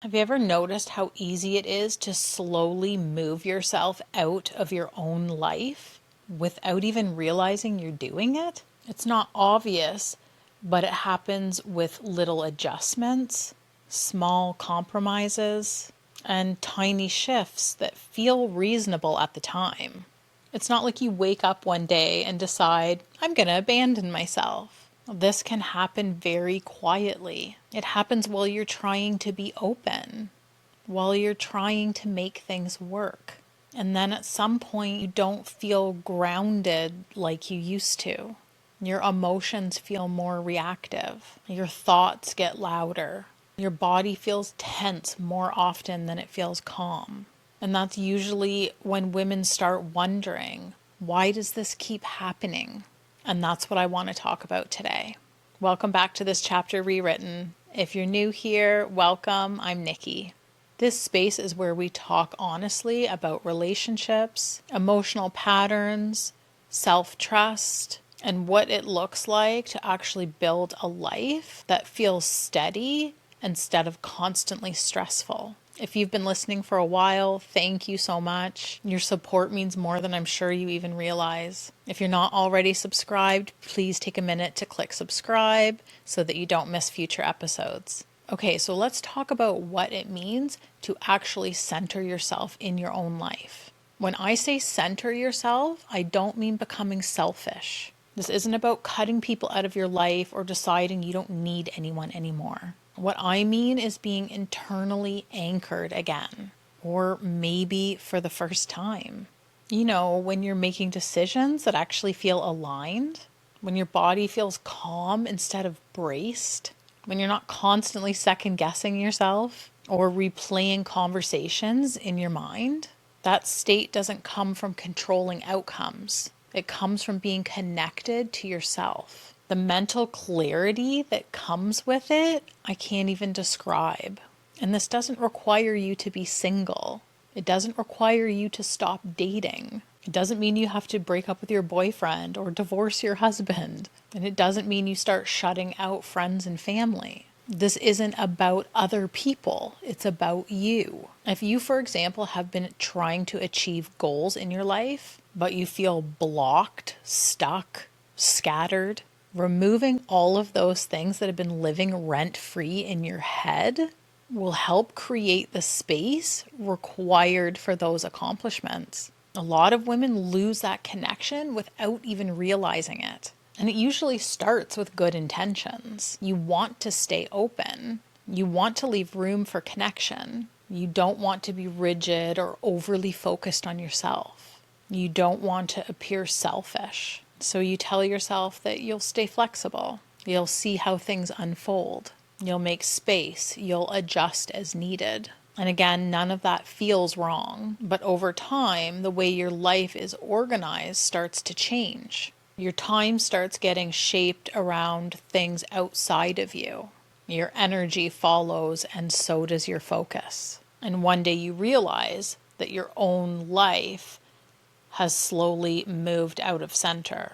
Have you ever noticed how easy it is to slowly move yourself out of your own life without even realizing you're doing it? It's not obvious, but it happens with little adjustments, small compromises, and tiny shifts that feel reasonable at the time. It's not like you wake up one day and decide, I'm going to abandon myself. This can happen very quietly. It happens while you're trying to be open, while you're trying to make things work. And then at some point, you don't feel grounded like you used to. Your emotions feel more reactive. Your thoughts get louder. Your body feels tense more often than it feels calm. And that's usually when women start wondering, why does this keep happening? And that's what I want to talk about today. Welcome back to This Chapter Rewritten. If you're new here, welcome. I'm Nikki. This space is where we talk honestly about relationships, emotional patterns, self-trust, and what it looks like to actually build a life that feels steady instead of constantly stressful. If you've been listening for a while, thank you so much. Your support means more than I'm sure you even realize. If you're not already subscribed, please take a minute to click subscribe so that you don't miss future episodes. Okay, so let's talk about what it means to actually center yourself in your own life. When I say center yourself, I don't mean becoming selfish. This isn't about cutting people out of your life or deciding you don't need anyone anymore. What I mean is being internally anchored again, or maybe for the first time. You know, when you're making decisions that actually feel aligned, when your body feels calm instead of braced, when you're not constantly second guessing yourself or replaying conversations in your mind. That state doesn't come from controlling outcomes. It comes from being connected to yourself. The mental clarity that comes with it, I can't even describe. And this doesn't require you to be single. It doesn't require you to stop dating. It doesn't mean you have to break up with your boyfriend or divorce your husband. And it doesn't mean you start shutting out friends and family. This isn't about other people. It's about you. If you, for example, have been trying to achieve goals in your life, but you feel blocked, stuck, scattered, removing all of those things that have been living rent-free in your head will help create the space required for those accomplishments. A lot of women lose that connection without even realizing it. And it usually starts with good intentions. You want to stay open. You want to leave room for connection. You don't want to be rigid or overly focused on yourself. You don't want to appear selfish. So you tell yourself that you'll stay flexible. You'll see how things unfold. You'll make space. You'll adjust as needed. And again, none of that feels wrong. But over time, the way your life is organized starts to change. Your time starts getting shaped around things outside of you. Your energy follows, and so does your focus. And one day you realize that your own life has slowly moved out of center.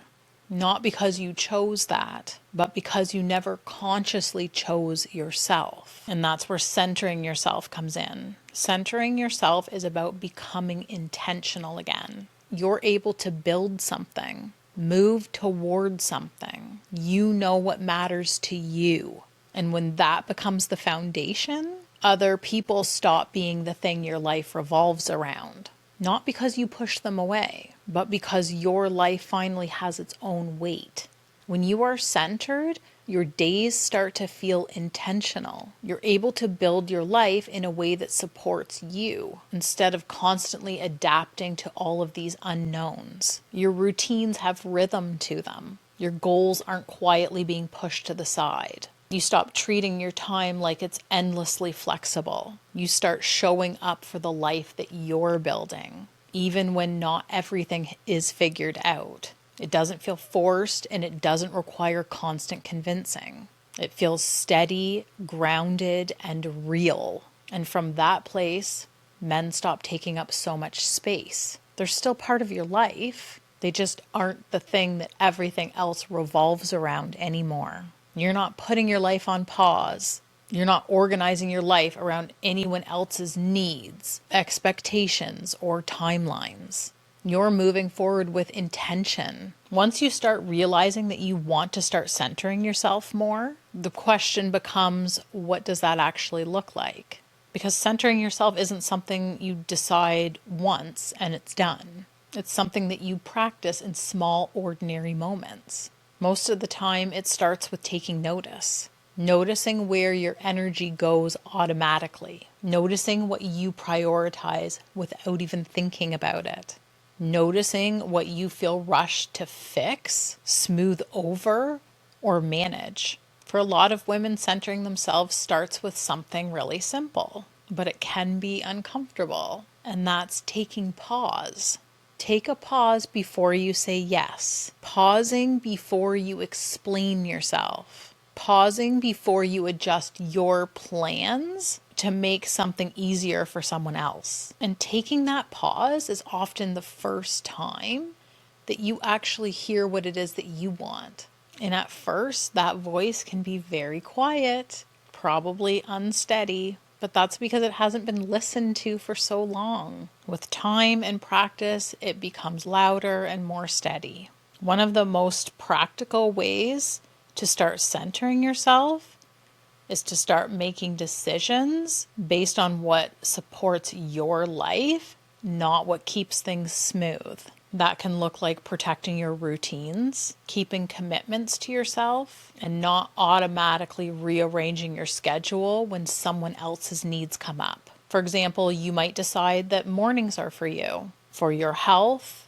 Not because you chose that, but because you never consciously chose yourself. And that's where centering yourself comes in. Centering yourself is about becoming intentional again. You're able to build something, move toward something. You know what matters to you. And when that becomes the foundation, other people stop being the thing your life revolves around. Not because you push them away, but because your life finally has its own weight. When you are centered, your days start to feel intentional. You're able to build your life in a way that supports you instead of constantly adapting to all of these unknowns. Your routines have rhythm to them. Your goals aren't quietly being pushed to the side. You stop treating your time like it's endlessly flexible. You start showing up for the life that you're building, even when not everything is figured out. It doesn't feel forced, and it doesn't require constant convincing. It feels steady, grounded, and real. And from that place, men stop taking up so much space. They're still part of your life. They just aren't the thing that everything else revolves around anymore. You're not putting your life on pause. You're not organizing your life around anyone else's needs, expectations, or timelines. You're moving forward with intention. Once you start realizing that you want to start centering yourself more, the question becomes, what does that actually look like? Because centering yourself isn't something you decide once and it's done. It's something that you practice in small, ordinary moments. Most of the time, it starts with taking notice. Noticing where your energy goes automatically. Noticing what you prioritize without even thinking about it. Noticing what you feel rushed to fix, smooth over, or manage. For a lot of women, centering themselves starts with something really simple, but it can be uncomfortable, and that's taking pause. Take a pause before you say yes. Pausing before you explain yourself. Pausing before you adjust your plans to make something easier for someone else. And taking that pause is often the first time that you actually hear what it is that you want. And at first, that voice can be very quiet, probably unsteady, but that's because it hasn't been listened to for so long. With time and practice, it becomes louder and more steady. One of the most practical ways to start centering yourself is to start making decisions based on what supports your life, not what keeps things smooth. That can look like protecting your routines, keeping commitments to yourself, and not automatically rearranging your schedule when someone else's needs come up. For example, you might decide that mornings are for you, for your health,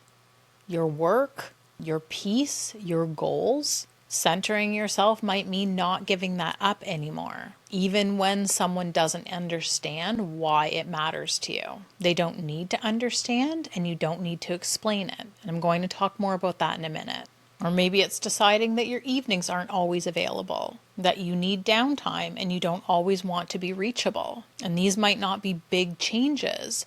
your work, your peace, your goals. Centering yourself might mean not giving that up anymore, even when someone doesn't understand why it matters to you. They don't need to understand, and you don't need to explain it. And I'm going to talk more about that in a minute. Or maybe it's deciding that your evenings aren't always available, that you need downtime and you don't always want to be reachable. And these might not be big changes,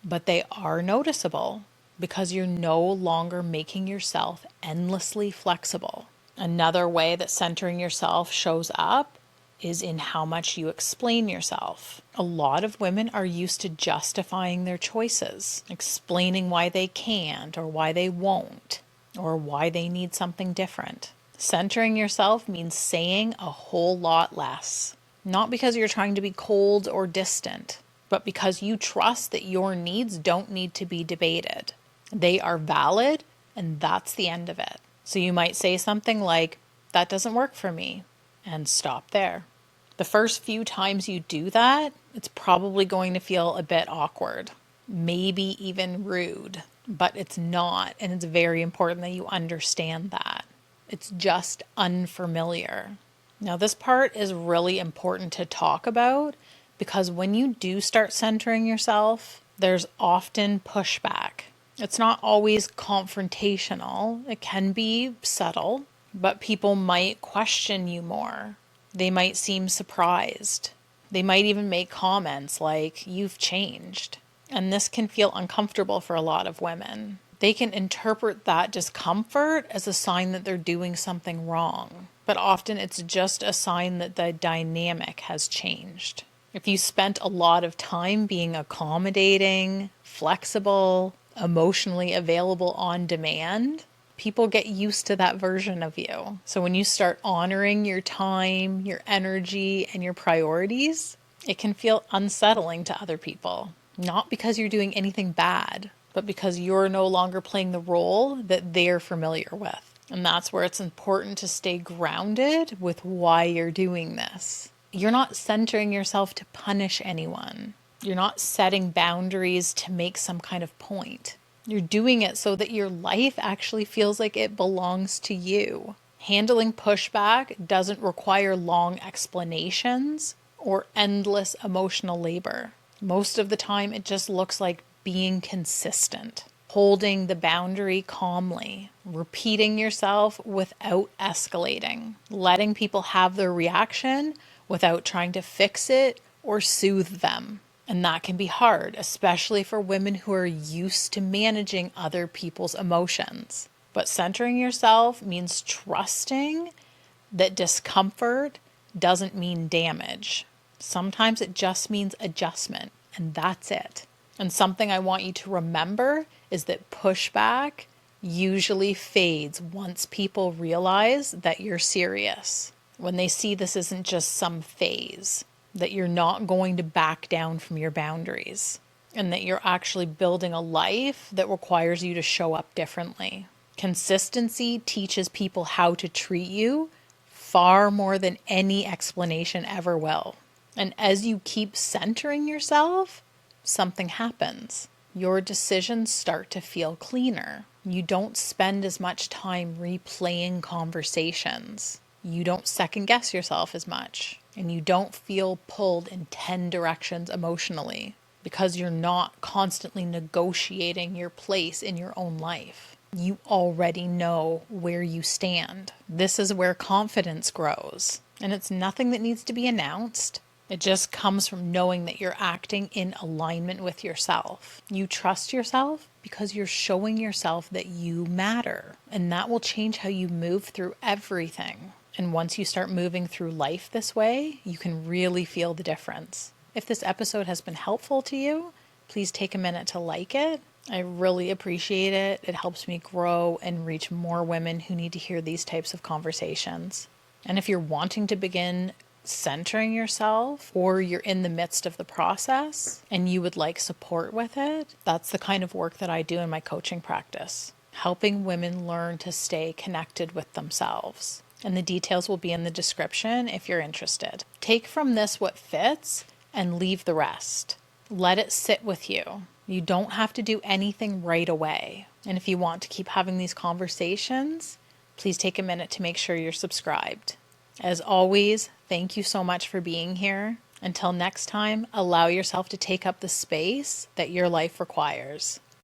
but they are noticeable because you're no longer making yourself endlessly flexible. Another way that centering yourself shows up is in how much you explain yourself. A lot of women are used to justifying their choices, explaining why they can't or why they won't, or why they need something different. Centering yourself means saying a whole lot less. Not because you're trying to be cold or distant, but because you trust that your needs don't need to be debated. They are valid, and that's the end of it. So you might say something like, that doesn't work for me, and stop there. The first few times you do that, it's probably going to feel a bit awkward, maybe even rude, but it's not, and it's very important that you understand that. It's just unfamiliar. Now, this part is really important to talk about because when you do start centering yourself, there's often pushback. It's not always confrontational. It can be subtle, but people might question you more. They might seem surprised. They might even make comments like, you've changed. And this can feel uncomfortable for a lot of women. They can interpret that discomfort as a sign that they're doing something wrong. But often it's just a sign that the dynamic has changed. If you spent a lot of time being accommodating, flexible, emotionally available on demand, people get used to that version of you. So when you start honoring your time, your energy, and your priorities, it can feel unsettling to other people. Not because you're doing anything bad, but because you're no longer playing the role that they're familiar with. And that's where it's important to stay grounded with why you're doing this. You're not centering yourself to punish anyone. You're not setting boundaries to make some kind of point. You're doing it so that your life actually feels like it belongs to you. Handling pushback doesn't require long explanations or endless emotional labor. Most of the time, it just looks like being consistent, holding the boundary calmly, repeating yourself without escalating, letting people have their reaction without trying to fix it or soothe them. And that can be hard, especially for women who are used to managing other people's emotions. But centering yourself means trusting that discomfort doesn't mean damage. Sometimes it just means adjustment, and that's it. And something I want you to remember is that pushback usually fades once people realize that you're serious. When they see this isn't just some phase, that you're not going to back down from your boundaries, and that you're actually building a life that requires you to show up differently. Consistency teaches people how to treat you far more than any explanation ever will. And as you keep centering yourself, something happens. Your decisions start to feel cleaner. You don't spend as much time replaying conversations. You don't second guess yourself as much. And you don't feel pulled in 10 directions emotionally because you're not constantly negotiating your place in your own life. You already know where you stand. This is where confidence grows. And it's nothing that needs to be announced. It just comes from knowing that you're acting in alignment with yourself. You trust yourself because you're showing yourself that you matter. And that will change how you move through everything. And once you start moving through life this way, you can really feel the difference. If this episode has been helpful to you, please take a minute to like it. I really appreciate it. It helps me grow and reach more women who need to hear these types of conversations. And if you're wanting to begin centering yourself, or you're in the midst of the process and you would like support with it, that's the kind of work that I do in my coaching practice, helping women learn to stay connected with themselves. And the details will be in the description if you're interested. Take from this what fits and leave the rest. Let it sit with you. You don't have to do anything right away. And if you want to keep having these conversations, please take a minute to make sure you're subscribed. As always, thank you so much for being here. Until next time, allow yourself to take up the space that your life requires.